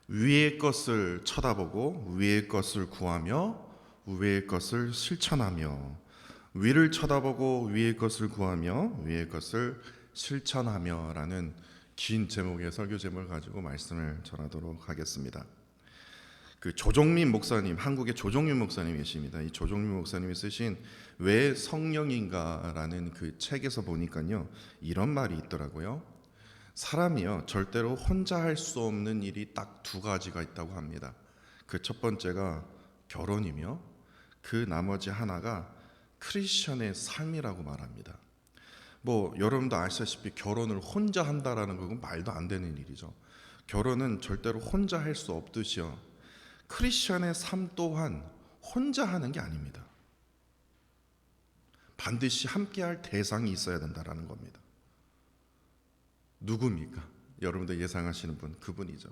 위의 것을 쳐다보고 위의 것을 구하며 위의 것을 실천하며, 위를 쳐다보고 위의 것을 구하며 위의 것을 실천하며라는 긴 제목의 설교 제목을 가지고 말씀을 전하도록 하겠습니다. 그 조종민 목사님, 한국의 조종민 목사님이 계십니다. 이 조종민 목사님이 쓰신 왜 성령인가라는 그 책에서 보니까요, 이런 말이 있더라고요. 사람이요, 절대로 혼자 할 수 없는 일이 딱 두 가지가 있다고 합니다. 그 첫 번째가 결혼이며, 그 나머지 하나가 크리스천의 삶이라고 말합니다. 여러분도 아시다시피 결혼을 혼자 한다라는 건 말도 안 되는 일이죠. 결혼은 절대로 혼자 할 수 없듯이요, 크리스천의 삶 또한 혼자 하는 게 아닙니다. 반드시 함께할 대상이 있어야 된다라는 겁니다. 누굽니까? 여러분들 예상하시는 분, 그분이죠.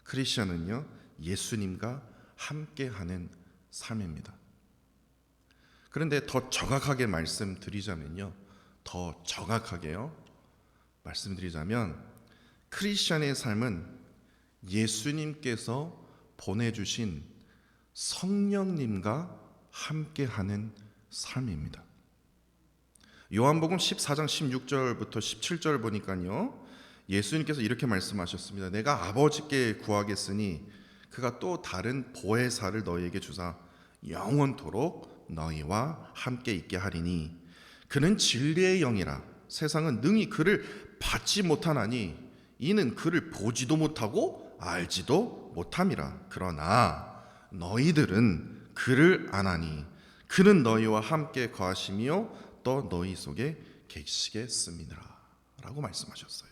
크리스천은요, 예수님과 함께하는 삶입니다. 그런데 더 정확하게 말씀드리자면요, 더 정확하게요 말씀드리자면, 크리스천의 삶은 예수님께서 보내주신 성령님과 함께하는 삶입니다. 요한복음 14장 16절부터 17절 보니까요, 예수님께서 이렇게 말씀하셨습니다. 내가 아버지께 구하겠으니 그가 또 다른 보혜사를 너희에게 주사 영원토록 너희와 함께 있게 하리니 그는 진리의 영이라. 세상은 능히 그를 받지 못하나니 이는 그를 보지도 못하고 알지도 못함이라. 그러나 너희들은 그를 아나니 그는 너희와 함께 거하시며 또 너희 속에 계시겠습니다 라고 말씀하셨어요.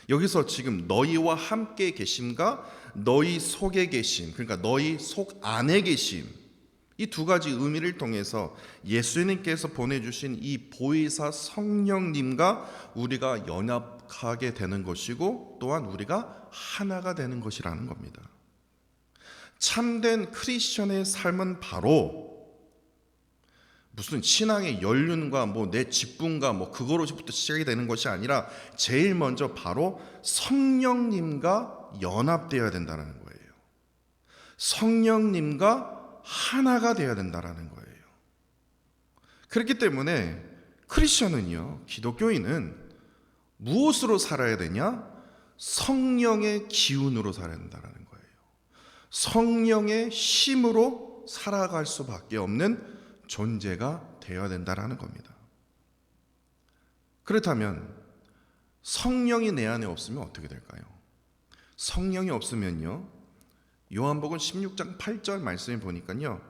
여기서 지금 너희와 함께 계심과 너희 속에 계심, 그러니까 너희 속 안에 계심, 이 두 가지 의미를 통해서 예수님께서 보내주신 이 보혜사 성령님과 우리가 연합하게 되는 것이고, 또한 우리가 하나가 되는 것이라는 겁니다. 참된 크리스천의 삶은 바로 무슨 신앙의 연륜과 내 직분과 그거로부터 시작이 되는 것이 아니라 제일 먼저 바로 성령님과 연합되어야 된다는 거예요. 성령님과 하나가 되어야 된다는 거예요. 그렇기 때문에 크리스천은요, 기독교인은 무엇으로 살아야 되냐? 성령의 기운으로 살아야 된다는 거예요. 성령의 힘으로 살아갈 수밖에 없는 존재가 되어야 된다는 겁니다. 그렇다면 성령이 내 안에 없으면 어떻게 될까요? 성령이 없으면요, 요한복음 16장 8절 말씀에 보니까요,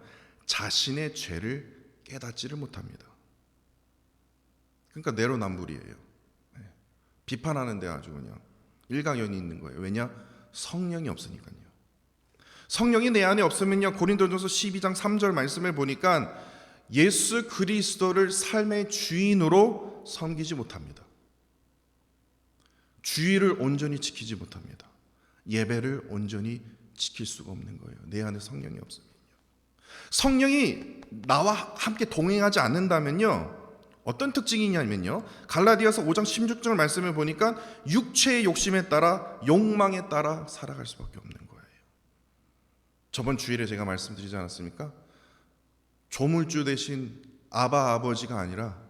자신의 죄를 깨닫지를 못합니다. 그러니까 내로남불이에요. 비판하는데 아주 그냥 일가견이 있는 거예요. 왜냐? 성령이 없으니까요. 성령이 내 안에 없으면요, 고린도전서 12장 3절 말씀을 보니까 예수 그리스도를 삶의 주인으로 섬기지 못합니다. 주의를 온전히 지키지 못합니다. 예배를 온전히 지킬 수가 없는 거예요. 내 안에 성령이 없으면요. 성령이 나와 함께 동행하지 않는다면요, 어떤 특징이냐면요, 갈라디아서 5장 16절 말씀을 보니까 육체의 욕심에 따라 욕망에 따라 살아갈 수밖에 없는 거예요. 저번 주일에 제가 말씀드리지 않았습니까? 조물주 대신 아버지가 아니라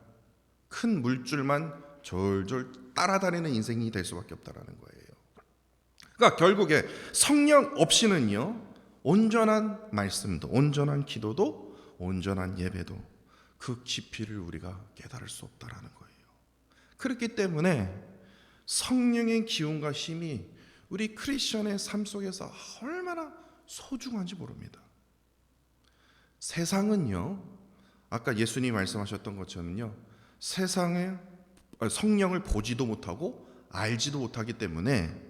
큰 물줄만 졸졸 따라다니는 인생이 될 수밖에 없다는 거예요. 그러니까 결국에 성령 없이는요, 온전한 말씀도, 온전한 기도도, 온전한 예배도 그 깊이를 우리가 깨달을 수 없다는 거예요. 그렇기 때문에 성령의 기운과 힘이 우리 크리스천의 삶 속에서 얼마나 소중한지 모릅니다. 세상은요, 아까 예수님이 말씀하셨던 것처럼요, 세상에 성령을 보지도 못하고 알지도 못하기 때문에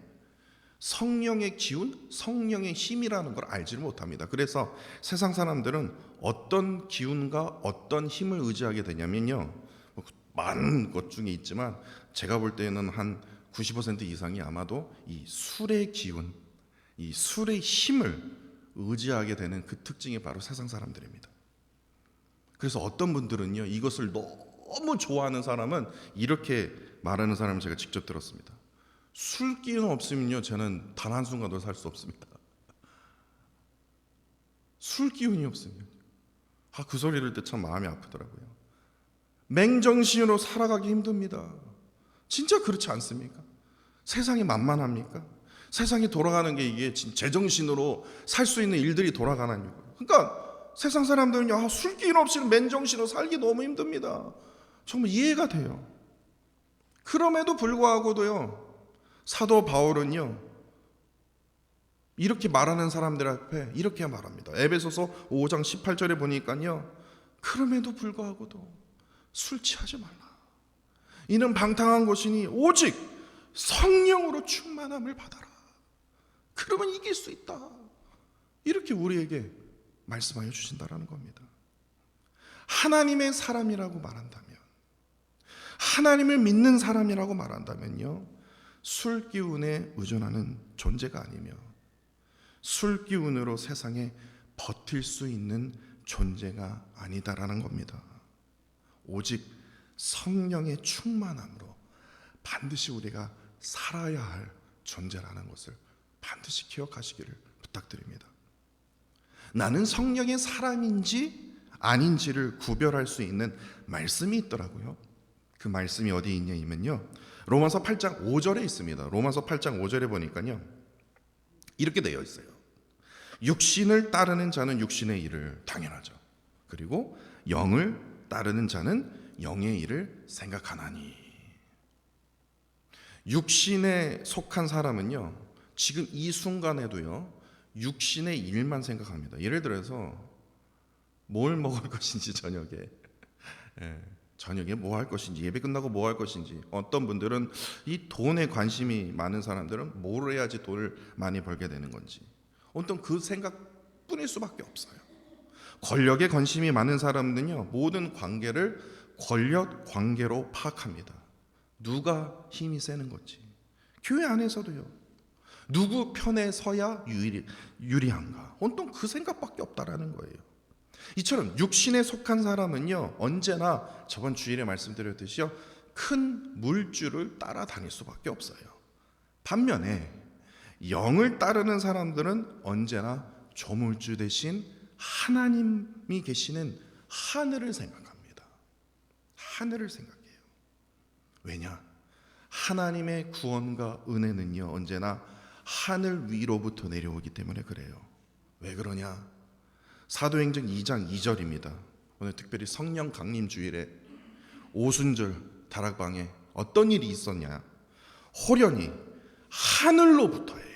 성령의 기운, 성령의 힘이라는 걸 알지를 못합니다. 그래서 세상 사람들은 어떤 기운과 어떤 힘을 의지하게 되냐면요, 많은 것 중에 있지만 제가 볼 때는 한 90% 이상이 아마도 이 술의 기운, 이 술의 힘을 의지하게 되는 그 특징이 바로 세상 사람들입니다. 그래서 어떤 분들은요, 이것을 너무 좋아하는 사람은 이렇게 말하는 사람을 제가 직접 들었습니다. 술기운 없으면요, 저는 단 한순간도 살 수 없습니다. 술기운이 없으면. 그 소리를 들을 때 참 마음이 아프더라고요. 맹정신으로 살아가기 힘듭니다. 진짜 그렇지 않습니까? 세상이 만만합니까? 세상이 돌아가는 게 이게 제정신으로 살 수 있는 일들이 돌아가는 이유. 그러니까 세상 사람들은요, 술기운 없이는 맨정신으로 살기 너무 힘듭니다. 정말 이해가 돼요. 그럼에도 불구하고도요, 사도 바울은요, 이렇게 말하는 사람들 앞에 이렇게 말합니다. 에베소서 5장 18절에 보니까요, 그럼에도 불구하고도 술 취하지 말라. 이는 방탕한 것이니 오직 성령으로 충만함을 받아라. 그러면 이길 수 있다. 이렇게 우리에게 말씀하여 주신다라는 겁니다. 하나님의 사람이라고 말한다면, 하나님을 믿는 사람이라고 말한다면요, 술기운에 의존하는 존재가 아니며 술기운으로 세상에 버틸 수 있는 존재가 아니다라는 겁니다. 오직 성령의 충만함으로 반드시 우리가 살아야 할 존재라는 것을 반드시 기억하시기를 부탁드립니다. 나는 성령의 사람인지 아닌지를 구별할 수 있는 말씀이 있더라고요. 그 말씀이 어디 있냐면요, 로마서 8장 5절에 있습니다. 로마서 8장 5절에 보니까요, 이렇게 되어 있어요. 육신을 따르는 자는 육신의 일을, 당연하죠. 그리고 영을 따르는 자는 영의 일을 생각하나니. 육신에 속한 사람은요, 지금 이 순간에도요, 육신의 일만 생각합니다. 예를 들어서 뭘 먹을 것인지, 저녁에 뭐 할 것인지, 예배 끝나고 뭐 할 것인지. 어떤 분들은 이 돈에 관심이 많은 사람들은 뭘 해야지 돈을 많이 벌게 되는 건지, 어떤 그 생각뿐일 수밖에 없어요. 권력에 관심이 많은 사람들은요, 모든 관계를 권력 관계로 파악합니다. 누가 힘이 세는 건지, 교회 안에서도요, 누구 편에 서야 유리한가, 온통 그 생각밖에 없다라는 거예요. 이처럼 육신에 속한 사람은요, 언제나 저번 주일에 말씀드렸듯이요, 큰 물줄을 따라다닐 수밖에 없어요. 반면에 영을 따르는 사람들은 언제나 조물주 대신 하나님이 계시는 하늘을 생각합니다. 하늘을 생각해요. 왜냐? 하나님의 구원과 은혜는요, 언제나 하늘 위로부터 내려오기 때문에 그래요. 왜 그러냐? 사도행전 2장 2절입니다. 오늘 특별히 성령 강림 주일에 오순절 다락방에 어떤 일이 있었냐? 호련히 하늘로부터예요.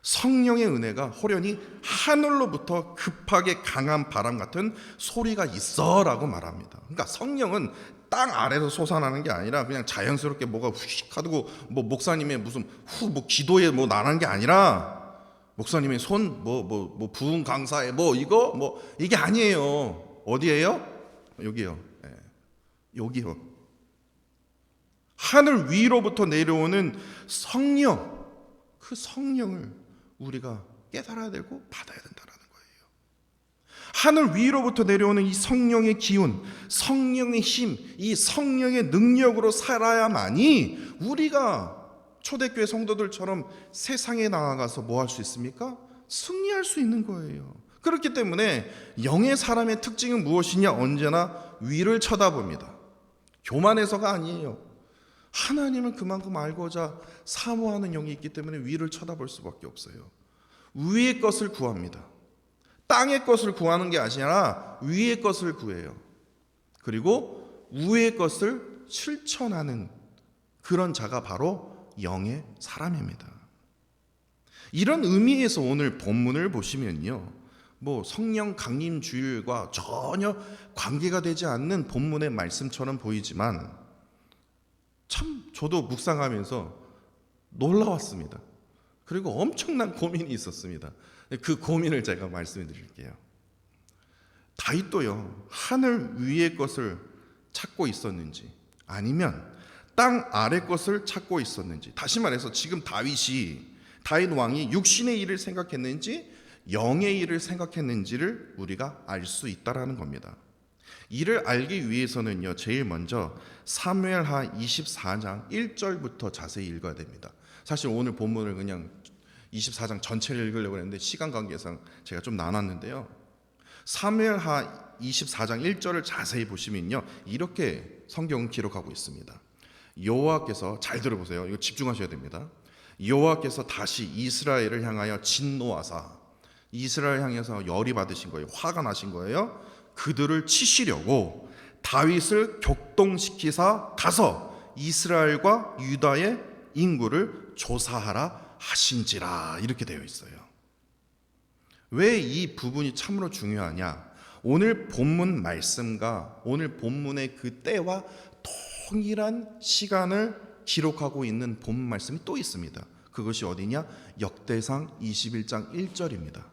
성령의 은혜가 호련히 하늘로부터 급하게 강한 바람 같은 소리가 있어라고 말합니다. 그러니까 성령은 땅 아래서 솟아나는 게 아니라 그냥 자연스럽게 뭐가 휙 하고, 뭐 목사님의 무슨 기도에 뭐 나는 게 아니라, 목사님의 손 부흥 강사에 이게 아니에요. 어디예요? 여기요. 여기요. 하늘 위로부터 내려오는 성령, 그 성령을 우리가 깨달아야 되고 받아야 된다라는 거예요. 하늘 위로부터 내려오는 이 성령의 기운, 성령의 힘, 이 성령의 능력으로 살아야만이 우리가 초대교회 성도들처럼 세상에 나아가서 뭐 할 수 있습니까? 승리할 수 있는 거예요. 그렇기 때문에 영의 사람의 특징은 무엇이냐? 언제나 위를 쳐다봅니다. 교만해서가 아니에요. 하나님을 그만큼 알고자 사모하는 영이 있기 때문에 위를 쳐다볼 수밖에 없어요. 위의 것을 구합니다. 땅의 것을 구하는 게 아니라 위의 것을 구해요. 그리고 위의 것을 실천하는 그런 자가 바로 영의 사람입니다. 이런 의미에서 오늘 본문을 보시면요, 뭐 성령 강림 주일과 전혀 관계가 되지 않는 본문의 말씀처럼 보이지만 참 저도 묵상하면서 놀라웠습니다. 그리고 엄청난 고민이 있었습니다. 그 고민을 제가 말씀해 드릴게요. 다윗도요, 하늘 위의 것을 찾고 있었는지 아니면 땅 아래 것을 찾고 있었는지, 다시 말해서 지금 다윗 왕이 육신의 일을 생각했는지 영의 일을 생각했는지를 우리가 알 수 있다라는 겁니다. 이를 알기 위해서는요, 제일 먼저 사무엘하 24장 1절부터 자세히 읽어야 됩니다. 사실 오늘 본문을 그냥 24장 전체를 읽으려고 했는데 시간 관계상 제가 좀 나눴는데요. 사무엘하 24장 1절을 자세히 보시면요, 이렇게 성경은 기록하고 있습니다. 여호와께서, 잘 들어보세요. 이거 집중하셔야 됩니다. 여호와께서 다시 이스라엘을 향하여 진노하사, 이스라엘 향해서 열이 받으신 거예요. 화가 나신 거예요. 그들을 치시려고 다윗을 격동시키사 가서 이스라엘과 유다의 인구를 조사하라 하신지라, 이렇게 되어 있어요. 왜 이 부분이 참으로 중요하냐? 오늘 본문 말씀과 오늘 본문의 그 때와 동일한 시간을 기록하고 있는 본문 말씀이 또 있습니다. 그것이 어디냐? 역대상 21장 1절입니다.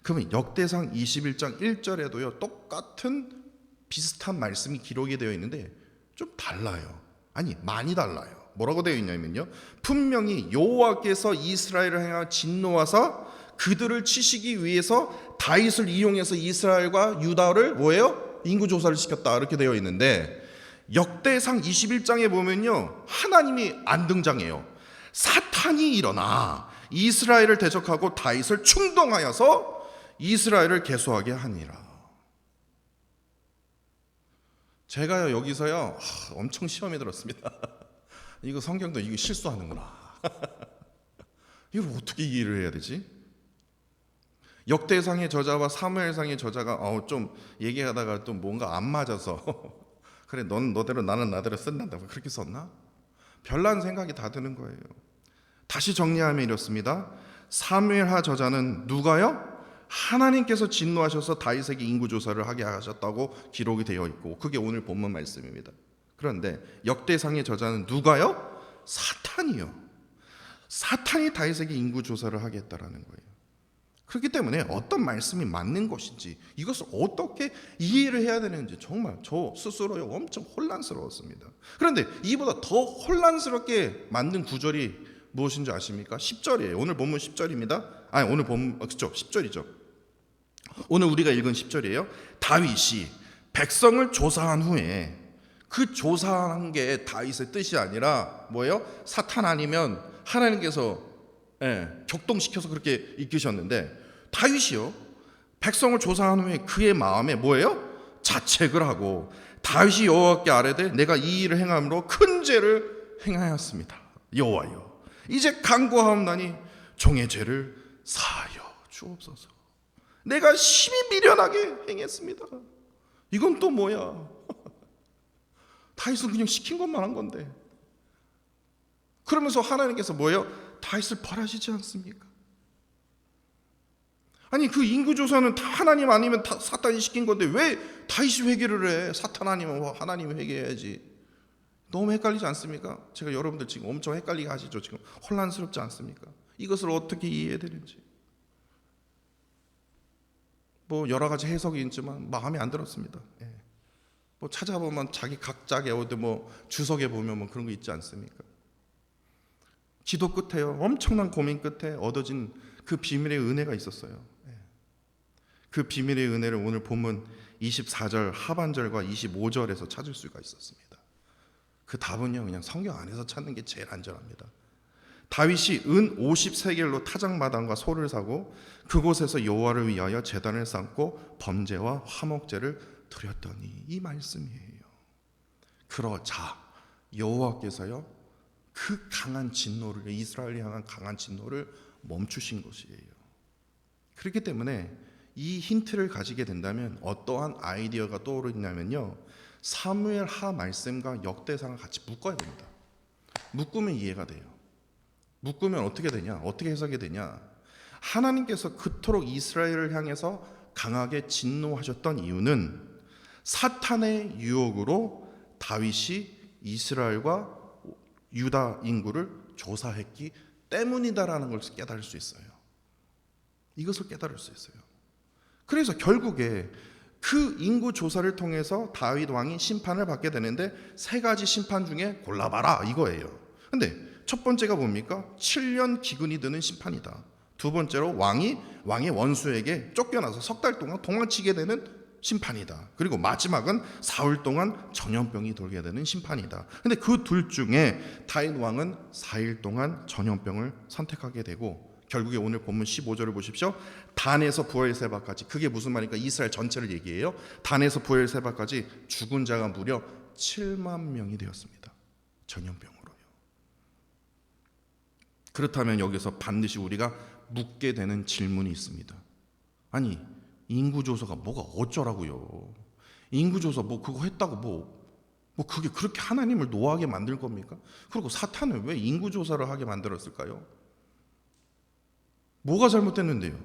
그러면 역대상 21장 1절에도요, 똑같은 비슷한 말씀이 기록이 되어 있는데 좀 달라요. 아니, 많이 달라요. 뭐라고 되어 있냐면요, 분명히 여호와께서 이스라엘을 향하여 진노하사 그들을 치시기 위해서 다윗을 이용해서 이스라엘과 유다를 뭐예요? 인구조사를 시켰다, 이렇게 되어 있는데 역대상 21장에 보면요, 하나님이 안 등장해요. 사탄이 일어나 이스라엘을 대적하고 다윗을 충동하여서 이스라엘을 계수하게 하니라. 제가요, 여기서요, 엄청 시험에 들었습니다. 이거 성경도 이거 실수하는구나. 이걸 어떻게 이해를 해야 되지? 역대상의 저자와 사무엘상의 저자가 좀 얘기하다가 또 뭔가 안 맞아서 그래, 넌 너대로 나는 나대로 쓴단다, 그렇게 썼나? 별난 생각이 다 드는 거예요. 다시 정리하면 이렇습니다. 사무엘하 저자는 누가요? 하나님께서 진노하셔서 다윗에게 인구조사를 하게 하셨다고 기록이 되어 있고, 그게 오늘 본문 말씀입니다. 그런데 역대상의 저자는 누가요? 사탄이요. 사탄이 다윗에게 인구조사를 하게 했다라는 거예요. 그렇기 때문에 어떤 말씀이 맞는 것인지, 이것을 어떻게 이해를 해야 되는지 정말 저 스스로요, 엄청 혼란스러웠습니다. 그런데 이보다 더 혼란스럽게 만든 구절이 무엇인지 아십니까? 10절이에요. 오늘 본문 10절입니다. 아니, 오늘 본문, 그렇죠, 10절이죠. 오늘 우리가 읽은 10절이에요. 다윗이 백성을 조사한 후에, 그 조사한 게 다윗의 뜻이 아니라 뭐예요? 사탄 아니면 하나님께서 격동시켜서 그렇게 이끄셨는데, 다윗이요, 백성을 조사한 후에 그의 마음에 뭐예요? 자책을 하고 다윗이 여호와께 아뢰되 내가 이 일을 행함으로 큰 죄를 행하였습니다. 여호와여, 이제 간구하옵나니 종의 죄를 사하여 주옵소서. 내가 심히 미련하게 행했습니다. 이건 또 뭐야? 다윗은 그냥 시킨 것만 한 건데. 그러면서 하나님께서 뭐예요? 다윗을 벌하시지 않습니까? 아니, 그 인구조사는 다 하나님 아니면 다 사탄이 시킨 건데 왜 다윗이 회개를 해? 사탄 아니면 하나님이 회개해야지. 너무 헷갈리지 않습니까? 제가 여러분들 지금 엄청 헷갈리게 하시죠? 지금 혼란스럽지 않습니까? 이것을 어떻게 이해해야 되는지. 뭐 여러 가지 해석이 있지만 마음에 안 들었습니다. 뭐 찾아보면 자기 각자의 어디 뭐 주석에 보면 뭐 그런 거 있지 않습니까? 기도 끝에요, 엄청난 고민 끝에 얻어진 그 비밀의 은혜가 있었어요. 그 비밀의 은혜를 오늘 본문 24절 하반절과 25절에서 찾을 수가 있었습니다. 그 답은요, 그냥 성경 안에서 찾는 게 제일 안전합니다. 다윗이 은 50세겔로 타작마당과 소를 사고 그곳에서 여호와를 위하여 제단을 쌓고 범죄와 화목제를 드렸더니, 이 말씀이에요. 그러자 여호와께서요, 그 강한 진노를, 이스라엘을 향한 강한 진노를 멈추신 것이에요. 그렇기 때문에 이 힌트를 가지게 된다면 어떠한 아이디어가 떠오르냐면요, 사무엘하 말씀과 역대상을 같이 묶어야 됩니다. 묶으면 이해가 돼요. 묶으면 어떻게 되냐? 어떻게 해석이 되냐? 하나님께서 그토록 이스라엘을 향해서 강하게 진노하셨던 이유는 사탄의 유혹으로 다윗이 이스라엘과 유다 인구를 조사했기 때문이다라는 걸 깨달을 수 있어요. 이것을 깨달을 수 있어요. 그래서 결국에 그 인구 조사를 통해서 다윗 왕이 심판을 받게 되는데, 세 가지 심판 중에 골라봐라, 이거예요. 근데 첫 번째가 뭡니까? 7년 기근이 드는 심판이다. 두 번째로 왕의 원수에게 쫓겨나서 석 달 동안 도망치게 되는 심판이다. 그리고 마지막은 사흘 동안 전염병이 돌게 되는 심판이다. 근데 그 둘 중에 다윗 왕은 4일 동안 전염병을 선택하게 되고 결국에 오늘 본문 15절을 보십시오. 단에서 부엘세바까지, 그게 무슨 말입니까? 이스라엘 전체를 얘기해요. 단에서 부엘세바까지 죽은 자가 무려 7만 명이 되었습니다. 전염병으로요. 그렇다면 여기서 반드시 우리가 묻게 되는 질문이 있습니다. 아니, 인구조사가 뭐가 어쩌라고요? 인구조사 뭐 그거 했다고 뭐 그게 그렇게 하나님을 노하게 만들 겁니까? 그리고 사탄은 왜 인구조사를 하게 만들었을까요? 뭐가 잘못됐는데요?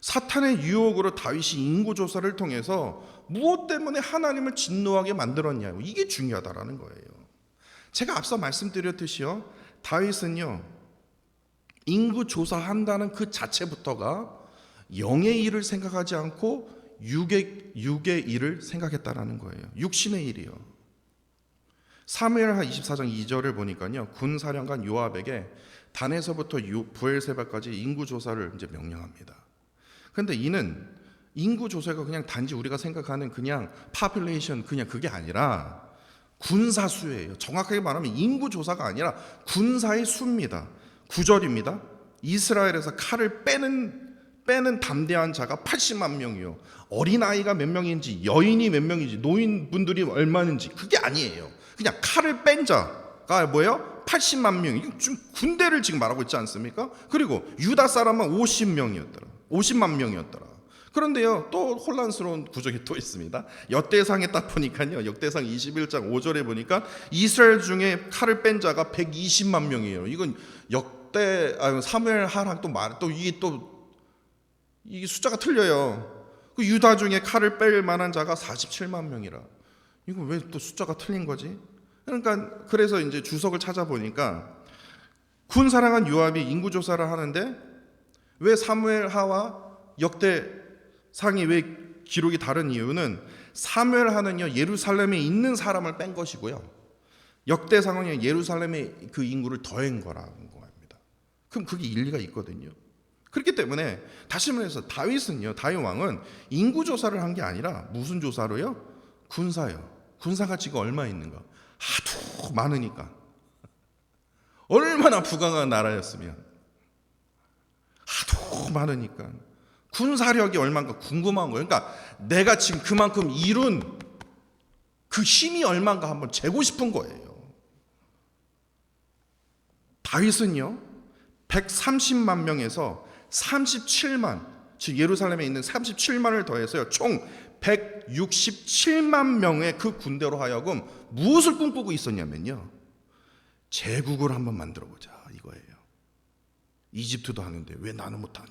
사탄의 유혹으로 다윗이 인구조사를 통해서 무엇 때문에 하나님을 진노하게 만들었냐고, 이게 중요하다라는 거예요. 제가 앞서 말씀드렸듯이요, 다윗은요 인구조사한다는 그 자체부터가 영의 일을 생각하지 않고 육의 일을 생각했다라는 거예요. 육신의 일이요. 사무엘하 24장 2절을 보니까요, 군사령관 요압에게 단에서부터 부엘세바까지 인구조사를 이제 명령합니다. 그런데 이는 인구조사가 그냥 단지 우리가 생각하는 그냥 파퓰레이션, 그냥 그게 아니라 군사수예요. 정확하게 말하면 인구조사가 아니라 군사의 수입니다. 9절입니다. 이스라엘에서 칼을 빼는 담대한 자가 80만 명이요. 어린아이가 몇 명인지, 여인이 몇 명인지, 노인분들이 얼마인지 그게 아니에요. 그냥 칼을 뺀 자가 뭐예요? 80만 명. 이거 좀 군대를 지금 말하고 있지 않습니까? 그리고 유다 사람은 50만 명이었더라. 그런데요, 또 혼란스러운 구절이 또 있습니다. 역대상에 딱 보니까요, 역대상 21장 5절에 보니까 이스라엘 중에 칼을 뺀 자가 120만 명이에요. 이건 사무엘하랑 이게 숫자가 틀려요. 그 유다 중에 칼을 뺄 만한 자가 47만 명이라. 이거 왜 또 숫자가 틀린 거지? 그러니까 그래서 이제 주석을 찾아보니까 군사령관 요압이 인구조사를 하는데 왜 사무엘하와 역대상이 왜 기록이 다른 이유는, 사무엘하는요 예루살렘에 있는 사람을 뺀 것이고요, 역대상은 예루살렘의 그 인구를 더한 거라는 겁니다. 그럼 그게 일리가 있거든요. 그렇기 때문에 다시 말해서 다윗 왕은 인구조사를 한 게 아니라 무슨 조사로요? 군사요. 군사가 지금 얼마 있는가? 하도 많으니까. 얼마나 부강한 나라였으면. 하도 많으니까 군사력이 얼마인가 궁금한 거예요. 그러니까 내가 지금 그만큼 이룬 그 힘이 얼마인가 한번 재고 싶은 거예요. 다윗은요 130만 명에서 37만, 즉 예루살렘에 있는 37만을 더해서요 총 167만 명의 그 군대로 하여금 무엇을 꿈꾸고 있었냐면요, 제국을 한번 만들어보자 이거예요. 이집트도 하는데 왜 나는 못하냐.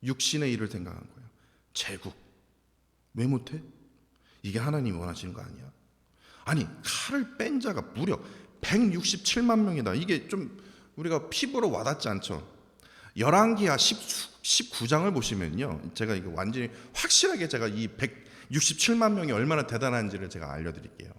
육신의 일을 생각한 거예요. 제국 왜 못해? 이게 하나님이 원하시는 거 아니야? 아니, 칼을 뺀 자가 무려 167만 명이다. 이게 좀 우리가 피부로 와닿지 않죠? 열왕기하 19장을 보시면요, 제가 이거 완전히 확실하게 제가 이 167만 명이 얼마나 대단한지를 제가 알려드릴게요.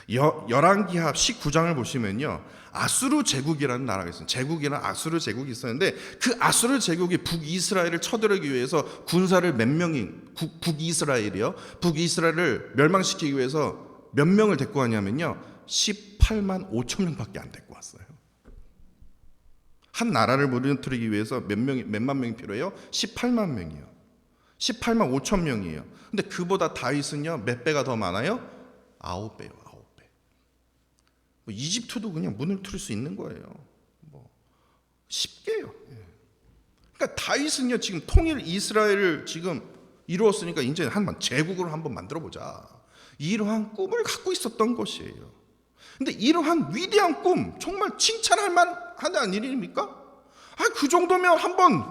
열왕기하 19장을 보시면요, 아수르 제국이라는 나라가 있어요. 제국이나 아수르 제국이 있었는데 그 아수르 제국이 북이스라엘을 쳐들어오기 위해서 군사를 몇 명이, 북이스라엘을 멸망시키기 위해서 몇 명을 데리고 왔냐면요 18만 5천 명밖에 안 데리고 왔어요. 한 나라를 무너뜨리기 위해서 몇만 명이 필요해요? 18만 명이요. 18만 5천 명이에요. 근데 그보다 다윗은요 몇 배가 더 많아요? 9배요. 9배. 이집트도 그냥 무너뜨릴 수 있는 거예요. 쉽게요. 그러니까 다윗은요 지금 통일 이스라엘을 지금 이루었으니까 이제 제국을 한번 만들어 보자, 이러한 꿈을 갖고 있었던 것이에요. 근데 이러한 위대한 꿈, 정말 칭찬할 만한 일입니까? 그 정도면 한번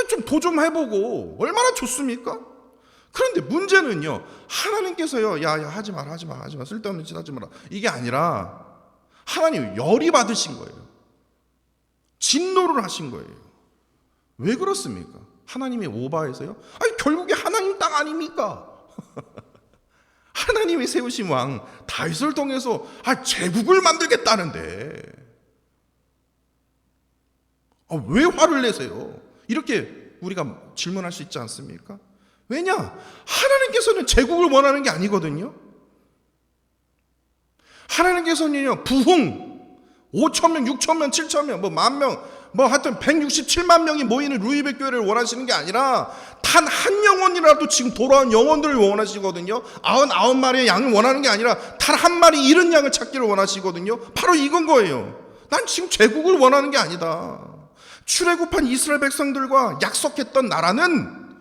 좀 도전해보고 얼마나 좋습니까? 그런데 문제는요, 하나님께서요, 야 하지 마라, 쓸데없는 짓 하지 마라, 이게 아니라 하나님 열이 받으신 거예요. 진노를 하신 거예요. 왜 그렇습니까? 하나님의 오바에서요? 결국에 하나님 땅 아닙니까? 하나님이 세우신 왕 다윗을 통해서 제국을 만들겠다는데 왜 화를 내세요? 이렇게 우리가 질문할 수 있지 않습니까? 왜냐? 하나님께서는 제국을 원하는 게 아니거든요. 하나님께서는요, 부흥 5,000명, 6,000명, 7,000명, 뭐 10,000명, 뭐 하여튼 167만 명이 모이는 루이백 교회를 원하시는 게 아니라 단 한 영혼이라도 지금 돌아온 영혼들을 원하시거든요. 99마리의 양을 원하는 게 아니라 단 한 마리 잃은 양을 찾기를 원하시거든요. 바로 이건 거예요. 난 지금 제국을 원하는 게 아니다. 출애굽한 이스라엘 백성들과 약속했던 나라는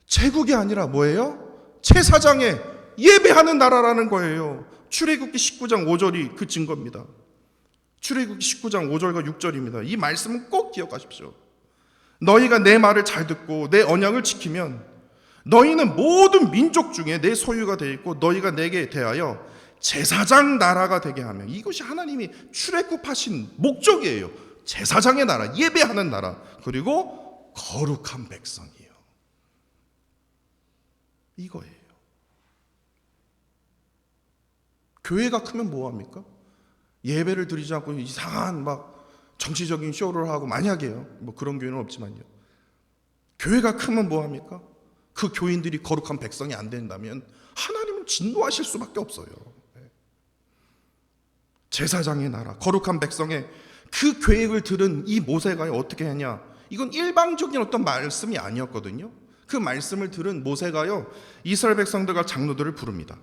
제국이 아니라 뭐예요? 제사장에 예배하는 나라라는 거예요. 출애굽기 19장 5절이 그 증거입니다. 출애굽기 19장 5절과 6절입니다. 이 말씀은 꼭 기억하십시오. 너희가 내 말을 잘 듣고 내 언약을 지키면 너희는 모든 민족 중에 내 소유가 되어 있고 너희가 내게 대하여 제사장 나라가 되게 하며, 이것이 하나님이 출애굽하신 목적이에요. 제사장의 나라, 예배하는 나라, 그리고 거룩한 백성이에요. 이거예요. 교회가 크면 뭐합니까? 예배를 드리지 않고 이상한 막 정치적인 쇼를 하고, 만약에요, 뭐 그런 교회는 없지만요, 교회가 크면 뭐합니까? 그 교인들이 거룩한 백성이 안 된다면 하나님은 진노하실 수밖에 없어요. 제사장의 나라, 거룩한 백성의 그 계획을 들은 이 모세가 어떻게 하냐? 이건 일방적인 어떤 말씀이 아니었거든요. 그 말씀을 들은 모세가요, 이스라엘 백성들과 장로들을 부릅니다.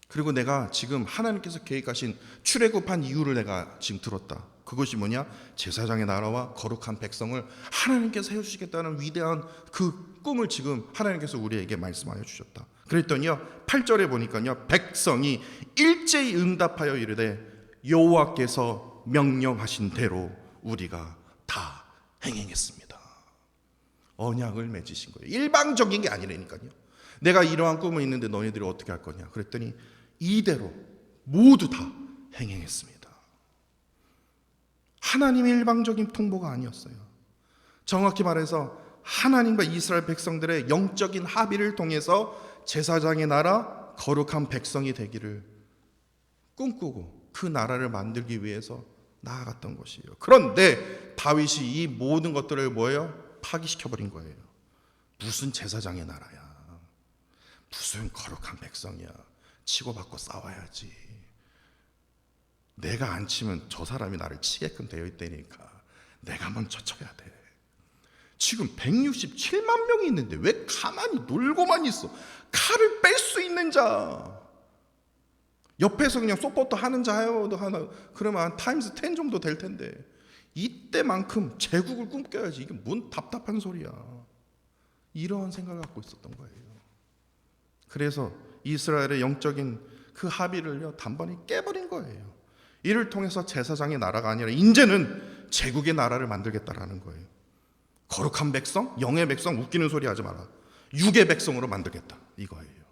그리고 내가 지금 하나님께서 계획하신 출애굽한 이유를 내가 지금 들었다. 그것이 뭐냐? 제사장의 나라와 거룩한 백성을 하나님께서 세워주시겠다는 위대한 그 꿈을 지금 하나님께서 우리에게 말씀하여 주셨다. 그랬더니요, 8절에 보니까요, 백성이 일제히 응답하여 이르되 여호와께서 명령하신 대로 우리가 다 행했습니다. 언약을 맺으신 거예요. 일방적인 게 아니라니까요. 내가 이러한 꿈이 있는데 너희들이 어떻게 할 거냐? 그랬더니 이대로 모두 다 행했습니다. 하나님의 일방적인 통보가 아니었어요. 정확히 말해서 하나님과 이스라엘 백성들의 영적인 합의를 통해서 제사장의 나라, 거룩한 백성이 되기를 꿈꾸고 그 나라를 만들기 위해서 나아갔던 것이에요. 그런데 다윗이 이 모든 것들을 뭐예요? 파기시켜버린 거예요. 무슨 제사장의 나라야, 무슨 거룩한 백성이야, 치고받고 싸워야지. 내가 안 치면 저 사람이 나를 치게끔 되어 있다니까 내가 먼저 쳐야 돼. 지금 167만 명이 있는데 왜 가만히 놀고만 있어? 칼을 뺄 수 있는 자, 옆에서 그냥 소포트 하는 자요 하나, 그러면 한 타임스 10 정도 될 텐데 이때만큼 제국을 꿈꿔야지. 이게 뭔 답답한 소리야. 이러한 생각을 갖고 있었던 거예요. 그래서 이스라엘의 영적인 그 합의를요, 단번에 깨버린 거예요. 이를 통해서 제사장의 나라가 아니라 이제는 제국의 나라를 만들겠다라는 거예요. 거룩한 백성, 영의 백성, 웃기는 소리 하지 마라, 육의 백성으로 만들겠다, 이거예요.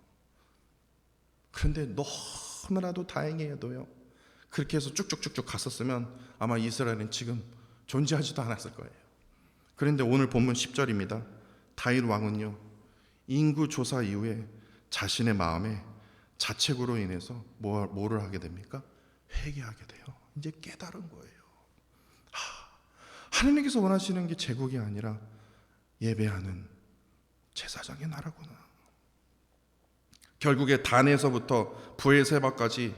그런데 너무나도 다행히도요, 그렇게 해서 쭉쭉쭉쭉 갔었으면 아마 이스라엘은 지금 존재하지도 않았을 거예요. 그런데 오늘 본문 10절입니다. 다윗 왕은요, 인구 조사 이후에 자신의 마음에 자책으로 인해서 뭐를 하게 됩니까? 회개하게 돼요. 이제 깨달은 거예요. 하나님께서 원하시는 게 제국이 아니라 예배하는 제사장의 나라구나. 결국에 단에서부터 브엘세바까지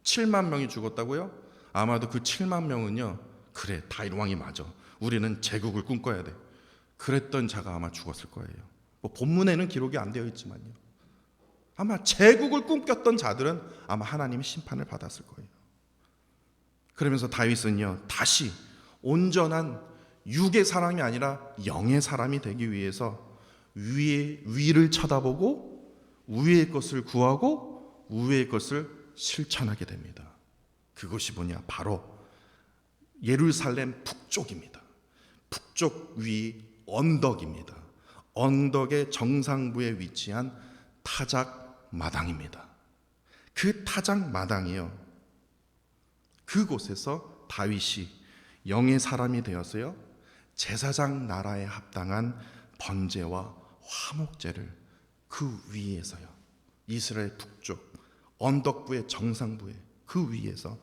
7만 명이 죽었다고요? 아마도 그 7만 명은요, 그래, 다윗 왕이 맞아, 우리는 제국을 꿈꿔야 돼, 그랬던 자가 아마 죽었을 거예요. 뭐 본문에는 기록이 안 되어 있지만요, 아마 제국을 꿈꿨던 자들은 아마 하나님의 심판을 받았을 거예요. 그러면서 다윗은요, 다시 온전한 육의 사람이 아니라 영의 사람이 되기 위해서 위를 쳐다보고 위의 것을 구하고 위의 것을 실천하게 됩니다. 그것이 뭐냐? 바로 예루살렘 북쪽입니다. 북쪽 위 언덕입니다. 언덕의 정상부에 위치한 타작 마당입니다. 그 타작 마당이요, 그곳에서 다윗이 영의 사람이 되어서요, 제사장 나라에 합당한 번제와 화목제를 그 위에서요, 이스라엘 북쪽 언덕부의 정상부에 그 위에서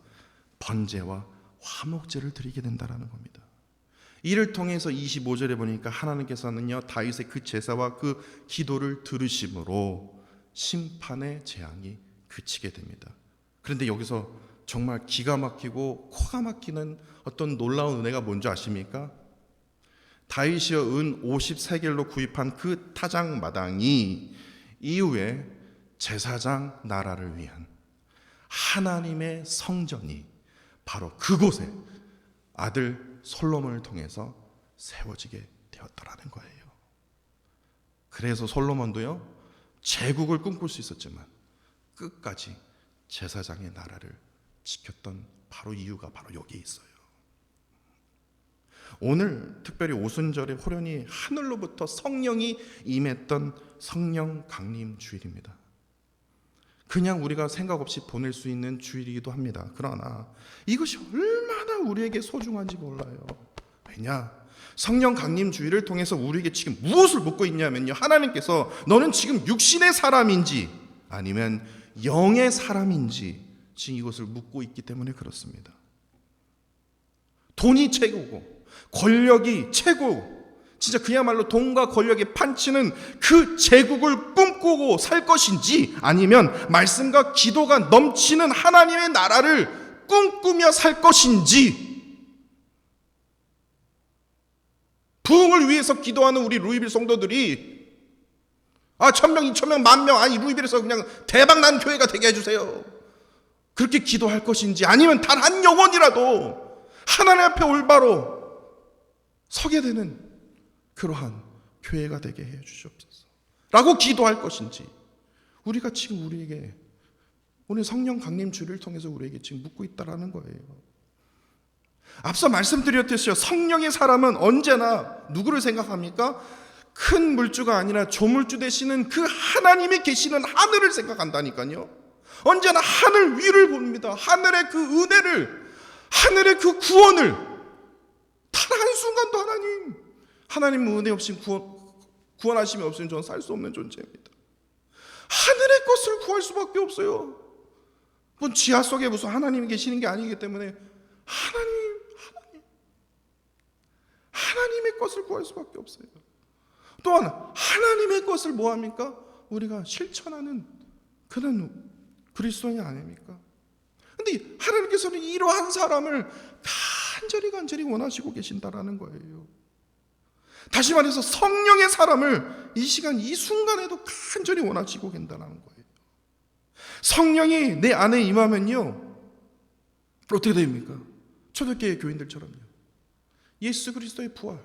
번제와 화목제를 드리게 된다라는 겁니다. 이를 통해서 25절에 보니까 하나님께서는요, 다윗의 그 제사와 그 기도를 들으심으로 심판의 재앙이 그치게 됩니다. 그런데 여기서 정말 기가 막히고 코가 막히는 어떤 놀라운 은혜가 뭔지 아십니까? 다윗이여 은 50세겔로 구입한 그 타작 마당이 이후에 제사장 나라를 위한 하나님의 성전이 바로 그곳에 아들 솔로몬을 통해서 세워지게 되었더라는 거예요. 그래서 솔로몬도요, 제국을 꿈꿀 수 있었지만 끝까지 제사장의 나라를 지켰던 바로 이유가 바로 여기에 있어요. 오늘 특별히 오순절에 호련히 하늘로부터 성령이 임했던 성령 강림 주일입니다. 그냥 우리가 생각 없이 보낼 수 있는 주일이기도 합니다. 그러나 이것이 얼마나 우리에게 소중한지 몰라요. 왜냐? 성령 강림 주일을 통해서 우리에게 지금 무엇을 묻고 있냐면요, 하나님께서 너는 지금 육신의 사람인지 아니면 영의 사람인지 지금 이것을 묻고 있기 때문에 그렇습니다. 돈이 최고고 권력이 최고, 진짜 그야말로 돈과 권력에 판치는 그 제국을 꿈꾸고 살 것인지, 아니면 말씀과 기도가 넘치는 하나님의 나라를 꿈꾸며 살 것인지, 부흥을 위해서 기도하는 우리 루이빌 성도들이 1000명, 2000명, 10,000명, 아니 루이빌에서 그냥 대박난 교회가 되게 해주세요, 그렇게 기도할 것인지, 아니면 단 한 영혼이라도 하나님 앞에 올바로 서게 되는 그러한 교회가 되게 해 주시옵소서 라고 기도할 것인지, 우리가 지금 우리에게 오늘 성령 강림 주를 통해서 우리에게 지금 묻고 있다라는 거예요. 앞서 말씀드렸듯이요, 성령의 사람은 언제나 누구를 생각합니까? 큰 물주가 아니라 조물주 되시는 그 하나님이 계시는 하늘을 생각한다니까요. 언제나 하늘 위를 봅니다. 하늘의 그 은혜를, 하늘의 그 구원을. 단 한순간도 하나님 은혜 없이 구원하심이 없으면 저는 살 수 없는 존재입니다. 하늘의 것을 구할 수밖에 없어요. 뭐 지하 속에 무슨 하나님이 계시는 게 아니기 때문에 하나님의 것을 구할 수밖에 없어요. 또한 하나님의 것을 뭐합니까? 우리가 실천하는 그런 그리스도인이 아닙니까? 근데 하나님께서는 이러한 사람을 간절히 원하시고 계신다라는 거예요. 다시 말해서 성령의 사람을 이 시간 이 순간에도 간절히 원하시고 계신다는 거예요. 성령이 내 안에 임하면요, 어떻게 됩니까? 초대교회 교인들처럼요, 예수 그리스도의 부활,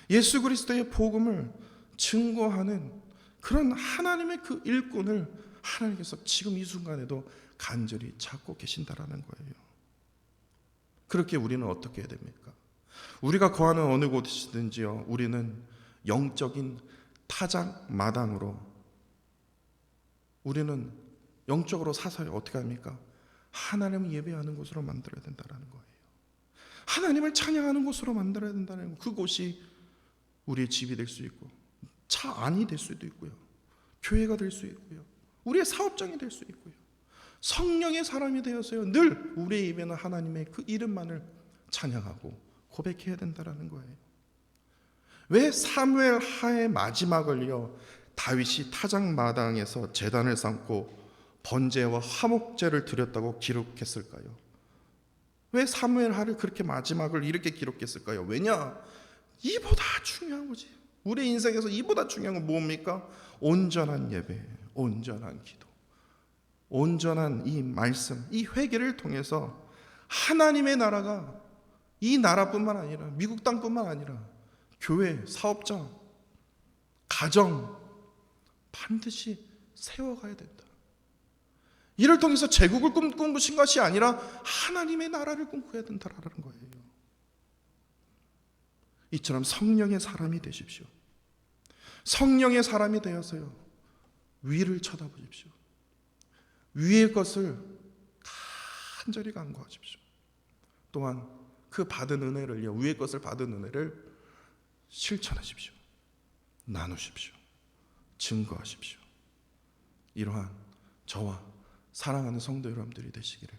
예수 그리스도의 복음을 증거하는 그런 하나님의 그 일꾼을 하나님께서 지금 이 순간에도 간절히 찾고 계신다라는 거예요. 그렇게 우리는 어떻게 해야 됩니까? 우리가 거하는 어느 곳이든지요, 우리는 영적인 타작 마당으로, 우리는 영적으로 사사를 어떻게 합니까? 하나님을 예배하는 곳으로 만들어야 된다는 거예요. 하나님을 찬양하는 곳으로 만들어야 된다는 거. 그곳이 우리의 집이 될 수 있고, 차 안이 될 수도 있고요, 교회가 될 수 있고요, 우리의 사업장이 될 수 있고요, 성령의 사람이 되어서요, 늘 우리의 입에는 하나님의 그 이름만을 찬양하고 고백해야 된다는 거예요. 왜 사무엘 하의 마지막을요, 다윗이 타작마당에서 제단을 쌓고 번제와 화목제를 드렸다고 기록했을까요? 왜 사무엘 하를 그렇게 마지막을 이렇게 기록했을까요? 왜냐? 이보다 중요한 거지. 우리 인생에서 이보다 중요한 건 뭡니까? 온전한 예배, 온전한 기도, 온전한 이 말씀, 이 회개를 통해서 하나님의 나라가 이 나라뿐만 아니라 미국 땅뿐만 아니라 교회, 사업장, 가정 반드시 세워가야 된다. 이를 통해서 제국을 꿈꾸신 것이 아니라 하나님의 나라를 꿈꿔야 된다라는 거예요. 이처럼 성령의 사람이 되십시오. 성령의 사람이 되어서요, 위를 쳐다보십시오. 위의 것을 간절히 간구하십시오. 또한 그 받은 은혜를요, 위의 것을 받은 은혜를 실천하십시오. 나누십시오. 증거하십시오. 이러한 저와 사랑하는 성도 여러분들이 되시기를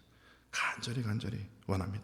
간절히 원합니다.